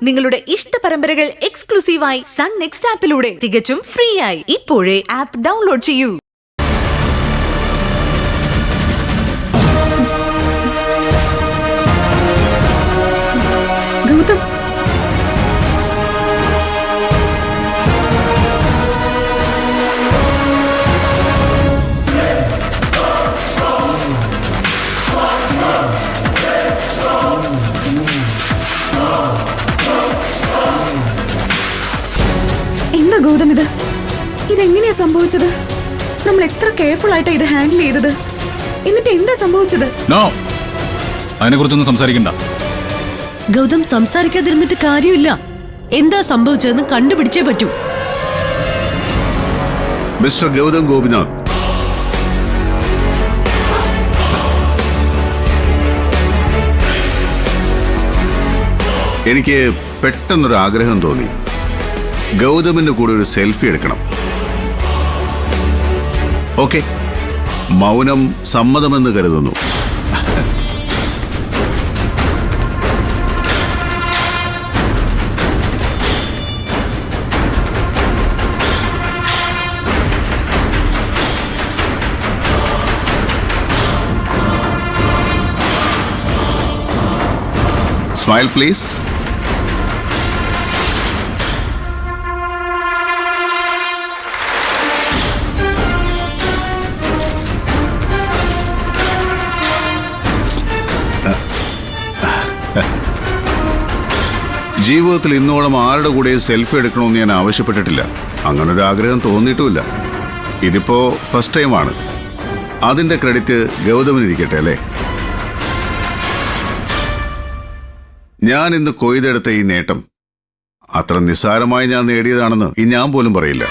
നിങ്ങളുടെ ഇഷ്ട പരമ്പരകൾ എക്സ്ക്ലൂസീവായി സൺ നെക്സ്റ്റ് ആപ്പിലൂടെ തികച്ചും ഫ്രീ ആയി ഇപ്പോഴേ ആപ്പ് ഡൗൺലോഡ് ചെയ്യൂ. ഗൗതം, എന്താ ഗൗതം ഇതെങ്ങനെയാ സംഭവിച്ചത്? നമ്മൾ എത്ര കെയർഫുൾ ആയിട്ടാ ഇത് ഹാൻഡിൽ ചെയ്തത്. എന്നിട്ട് എന്താ സംഭവിച്ചത്? അതിനെ കുറിച്ചൊന്നും സംസാരിക്കണ്ട. ഗൗതം, സംസാരിക്കാതിരുന്നിട്ട് കാര്യമില്ല. എന്താ സംഭവിച്ചതെന്ന് കണ്ടുപിടിച്ചേ പറ്റൂ. മിസ്റ്റർ ഗൗതം ഗോപിനാഥ്, എനിക്ക് പെട്ടെന്നൊരു ആഗ്രഹം തോന്നി. ഗൗതമിന്റെ കൂടെ ഒരു സെൽഫി എടുക്കണം. ഓക്കെ, മൗനം സമ്മതമെന്ന് കരുതുന്നു. Smile please. ജീവിതത്തിൽ ഇന്നോളം ആരുടെ കൂടെ സെൽഫി എടുക്കണമെന്ന് ഞാൻ ആവശ്യപ്പെട്ടിട്ടില്ല. അങ്ങനൊരു ആഗ്രഹം തോന്നിയിട്ടുമില്ല. ഇതിപ്പോ ഫസ്റ്റ് ടൈമാണ്. അതിന്റെ ക്രെഡിറ്റ് ഗൗതമിനിരിക്കട്ടെ അല്ലേ? ഞാൻ ഇന്ന് കൊയ്തെടുത്ത ഈ നേട്ടം അത്ര നിസ്സാരമായി ഞാൻ നേടിയതാണെന്ന് ഞാൻ പോലും പറയില്ല.